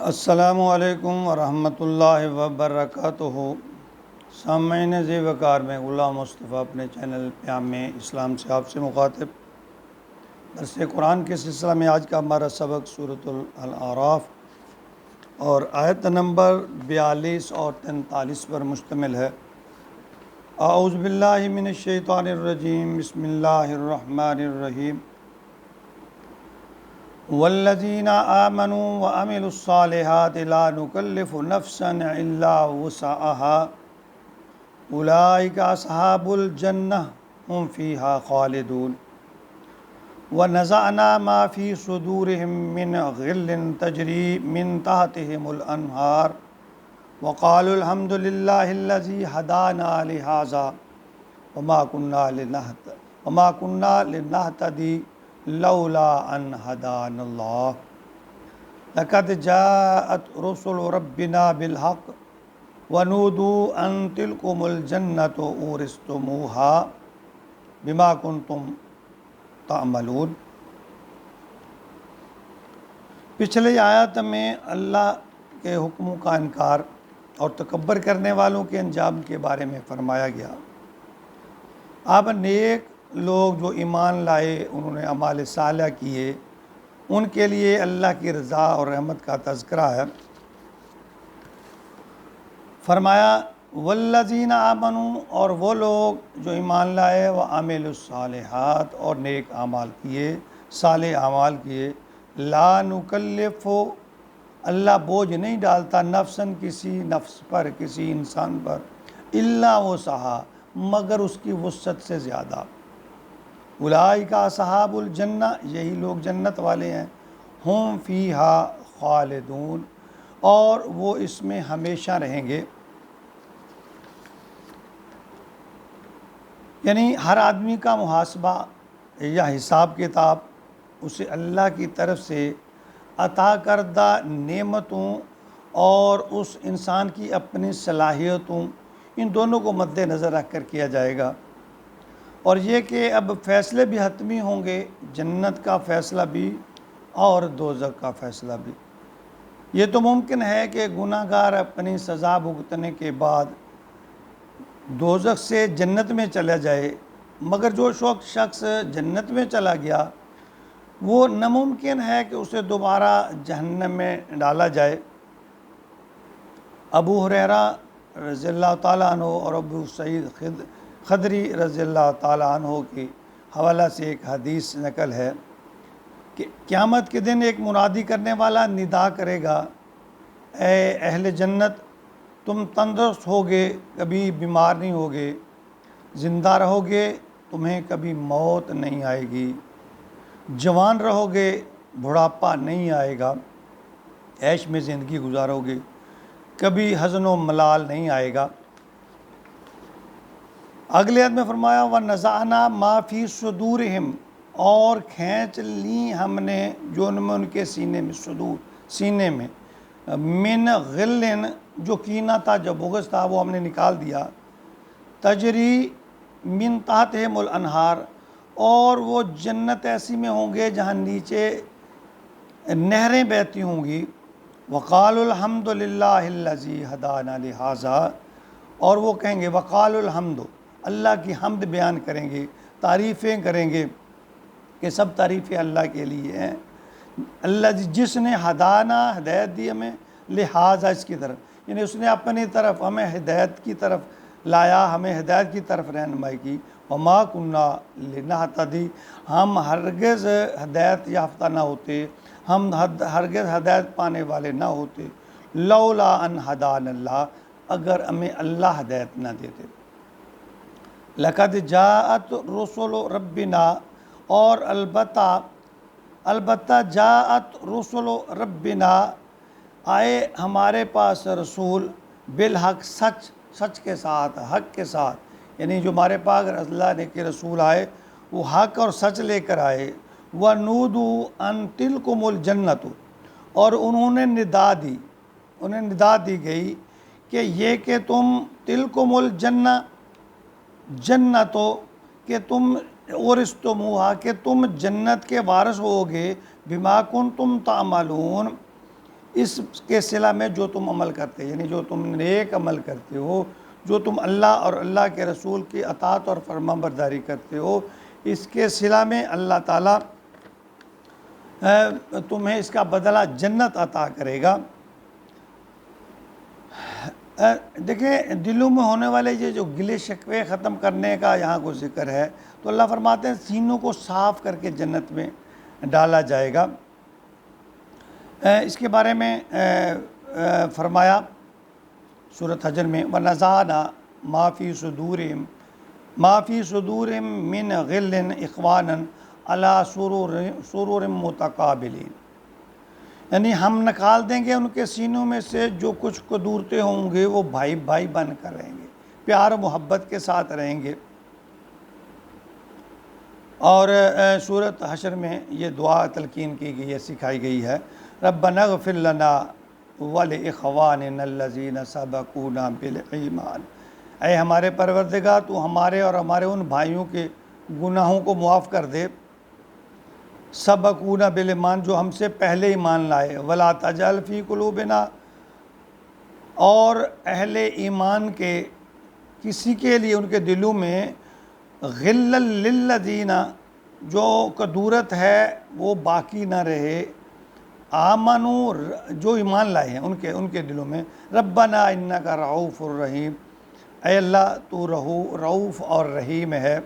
السلام علیکم ورحمۃ اللہ وبرکاتہ۔ سامعین ذی وقار، میں غلام مصطفیٰ اپنے چینل پیام اسلام سے آپ سے مخاطب۔ درس قرآن کے سلسلہ میں آج کا ہمارا سبق سورۃ الاعراف اور آیت نمبر 42 اور 43 پر مشتمل ہے۔ اعوذ باللہ من الشیطان الرجیم، بسم اللہ الرحمن الرحیم۔ والذین آمنوا وعملوا الصالحات لا نکلف نفسا الا وسعها اولئک اصحاب الجنہ هم فیہا خالدون۔ ونزعنا ما فی صدورهم من غل تجری من تحتهم الانہار وقالوا الحمد للہ الذی ہدانا لہذا وما كنا لنہتدی لولا ان ہدانا اللہ لقد جاءت رسل ربنا بالحق ونودوا ان تلکم الجنۃ اورثتموها بما کنتم تعملون۔ پچھلے آیت میں اللہ کے حکموں کا انکار اور تکبر کرنے والوں کے انجام کے بارے میں فرمایا گیا۔ اب نیک لوگ جو ایمان لائے، انہوں نے اعمال صالحہ کیے، ان کے لیے اللہ کی رضا اور رحمت کا تذکرہ ہے۔ فرمایا والذین آمنوا، اور وہ لوگ جو ایمان لائے، وعملوا الصالحات، اور نیک اعمال کیے، صالح اعمال کیے، لا نکلف، اللہ بوجھ نہیں ڈالتا، نفساً کسی نفس پر، کسی انسان پر، الا وسعہا، مگر اس کی وسعت سے زیادہ۔ اولئک اصحاب الجنہ، یہی لوگ جنت والے ہیں، ہم فیہا خالدون، اور وہ اس میں ہمیشہ رہیں گے۔ یعنی ہر آدمی کا محاسبہ یا حساب کتاب اسے اللہ کی طرف سے عطا کردہ نعمتوں اور اس انسان کی اپنی صلاحیتوں، ان دونوں کو مد نظر رکھ کر کیا جائے گا۔ اور یہ کہ اب فیصلے بھی حتمی ہوں گے، جنت کا فیصلہ بھی اور دوزخ کا فیصلہ بھی۔ یہ تو ممکن ہے کہ گناہ گار اپنی سزا بھگتنے کے بعد دوزخ سے جنت میں چلا جائے، مگر جو شخص جنت میں چلا گیا وہ ناممکن ہے کہ اسے دوبارہ جہنم میں ڈالا جائے۔ ابو ہریرہ رضی اللہ تعالیٰ عنہ اور ابو سعید خدری رضی اللہ تعالیٰ عنہ کے حوالہ سے ایک حدیث نقل ہے کہ قیامت کے دن ایک منادی کرنے والا ندا کرے گا، اے اہل جنت، تم تندرست ہوگے، کبھی بیمار نہیں ہوگے، زندہ رہو گے، تمہیں کبھی موت نہیں آئے گی، جوان رہو گے، بڑھاپا نہیں آئے گا، عیش میں زندگی گزارو گے، کبھی حزن و ملال نہیں آئے گا۔ اگلے آیت میں فرمایا وَنَزَعْنَا مَا فِي صُدُورِهِمْ، اور کھینچ لی ہم نے جو ان میں، ان کے سینے میں، صدور سینے میں، من غلن، جو کینہ تھا، جو بغض تھا، وہ ہم نے نکال دیا، تجری من تحتہم الانہار، اور وہ جنت ایسی میں ہوں گے جہاں نیچے نہریں بہتی ہوں گی، وقالوا الحمد للہ الذی ہدانا لہذا، اور وہ کہیں گے وقالوا الحمد، اللہ کی حمد بیان کریں گے، تعریفیں کریں گے کہ سب تعریفیں اللہ کے لیے ہیں، اللہ جس نے ہدانا، ہدایت دی ہمیں، لہذا، اس کی طرف، یعنی اس نے اپنی طرف ہمیں ہدایت کی طرف لایا، ہمیں ہدایت کی طرف رہنمائی کی۔ وما کنا لنہتدی، ہم ہرگز ہدایت یافتہ نہ ہوتے، ہم ہرگز ہدایت پانے والے نہ ہوتے، لولا ان ہدانا اللہ، اگر ہمیں اللہ ہدایت نہ دیتے۔ لقد جاءت رسل ربنا، اور البتہ جاءت رسل ربنا، آئے ہمارے پاس رسول، بالحق، سچ کے ساتھ، حق کے ساتھ، یعنی جو ہمارے پاس اللہ نے کے رسول آئے وہ حق اور سچ لے کر آئے۔ وَنُودُوا أَن تِلْكُمُ الْجَنَّةُ، اور انہیں ندا دی گئی کہ یہ کہ تم، تِلْكُمُ الْجَنَّةُ، جنت ہو، کہ تم اورثتموہا، کہ تم جنت کے وارث ہوگے، بما کنتم تعملون، اس کے صلہ میں جو تم عمل کرتے، یعنی جو تم نیک عمل کرتے ہو، جو تم اللہ اور اللہ کے رسول کی اطاعت اور فرمان برداری کرتے ہو، اس کے صلہ میں اللہ تعالیٰ تمہیں اس کا بدلہ جنت عطا کرے گا۔ دیکھیں دلوں میں ہونے والے یہ جو گلے شکوے ختم کرنے کا یہاں کو ذکر ہے، تو اللہ فرماتے ہیں سینوں کو صاف کر کے جنت میں ڈالا جائے گا۔ اس کے بارے میں فرمایا سورۃ حجر میں وَنَزَعْنَا مَا فِي صُدُورِهِم مِّن غِلٍّ إِخْوَانًا عَلَىٰ سُرُرٍ مُتَقَابِلِينَ، یعنی ہم نکال دیں گے ان کے سینوں میں سے جو کچھ قدورتے ہوں گے، وہ بھائی بھائی بن کر رہیں گے، پیار و محبت کے ساتھ رہیں گے۔ اور سورۃ حشر میں یہ دعا تلقین کی گئی ہے، سکھائی گئی ہے، ربنا اغفر لنا ولإخواننا الذین سبقونا بالایمان، اے ہمارے پروردگار تو ہمارے اور ہمارے ان بھائیوں کے گناہوں کو معاف کر دے، سبقونا بالایمان، جو ہم سے پہلے ایمان لائے، ولا تجعل فی قلوبنا، اور اہل ایمان کے کسی کے لیے ان کے دلوں میں غل للذین، جو کدورت ہے وہ باقی نہ رہے، آمنو، جو ایمان لائے ہیں ان کے دلوں میں، ربنا انک رؤوف الرحیم، اے اللہ تو رؤوف اور رحیم ہے۔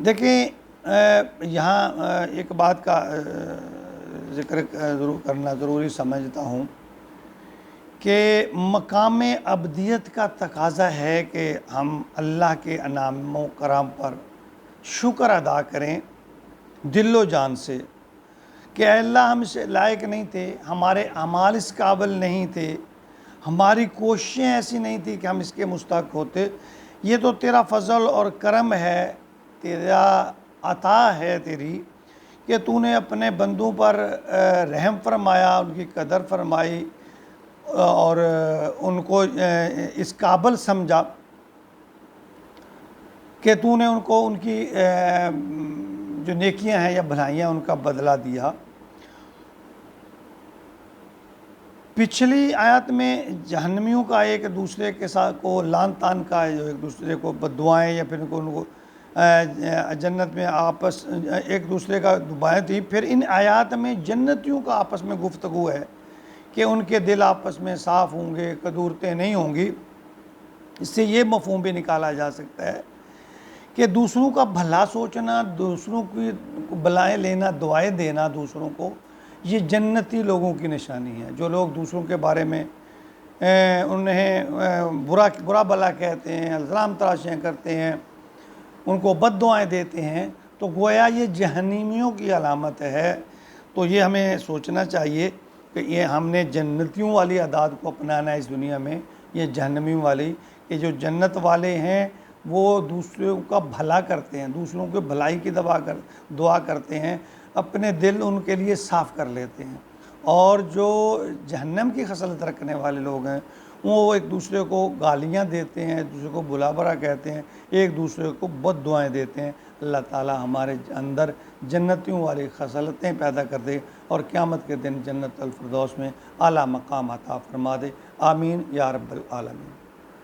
دیکھیں یہاں ایک بات کا ذکر ضرور کرنا ضروری سمجھتا ہوں کہ مقام ابدیت کا تقاضا ہے کہ ہم اللہ کے انعام و کرام پر شکر ادا کریں دل و جان سے، کہ اے اللہ ہم اس لائق نہیں تھے، ہمارے اعمال اس قابل نہیں تھے، ہماری کوششیں ایسی نہیں تھی کہ ہم اس کے مستحق ہوتے، یہ تو تیرا فضل اور کرم ہے، تیرا عطا ہے تیری، کہ تو نے اپنے بندوں پر رحم فرمایا، ان کی قدر فرمائی اور ان کو اس قابل سمجھا کہ تو نے ان کو ان کی جو نیکیاں ہیں یا بھلائیاں ان کا بدلہ دیا۔ پچھلی آیت میں جہنمیوں کا ایک دوسرے کے ساتھ کو لان تان کا، جو ایک دوسرے کو بد دعائیں یا پھر ان کو جنت میں آپس ایک دوسرے کا دعائیں تھیں، پھر ان آیات میں جنتیوں کا آپس میں گفتگو ہے کہ ان کے دل آپس میں صاف ہوں گے، کدورتیں نہیں ہوں گی۔ اس سے یہ مفہوم بھی نکالا جا سکتا ہے کہ دوسروں کا بھلا سوچنا، دوسروں کی بلائیں لینا، دعائیں دینا دوسروں کو، یہ جنتی لوگوں کی نشانی ہے۔ جو لوگ دوسروں کے بارے میں انہیں برا بلا کہتے ہیں، الزام تراشیاں کرتے ہیں، ان کو بد دعائیں دیتے ہیں، تو گویا یہ جہنمیوں کی علامت ہے۔ تو یہ ہمیں سوچنا چاہیے کہ یہ ہم نے جنتیوں والی عادات کو اپنانا ہے اس دنیا میں، یہ جہنمیوں والی، کہ جو جنت والے ہیں وہ دوسروں کا بھلا کرتے ہیں، دوسروں کے بھلائی کی دعا کرتے ہیں، اپنے دل ان کے لیے صاف کر لیتے ہیں۔ اور جو جہنم کی خصلت رکھنے والے لوگ ہیں وہ ایک دوسرے کو گالیاں دیتے ہیں، ایک دوسرے کو بلا برا کہتے ہیں، ایک دوسرے کو بد دعائیں دیتے ہیں۔ اللہ تعالی ہمارے اندر جنتیوں والی خصلتیں پیدا کر دے اور قیامت کے دن جنت الفردوس میں اعلیٰ مقام عطا فرما دے، آمین یا رب العالمین۔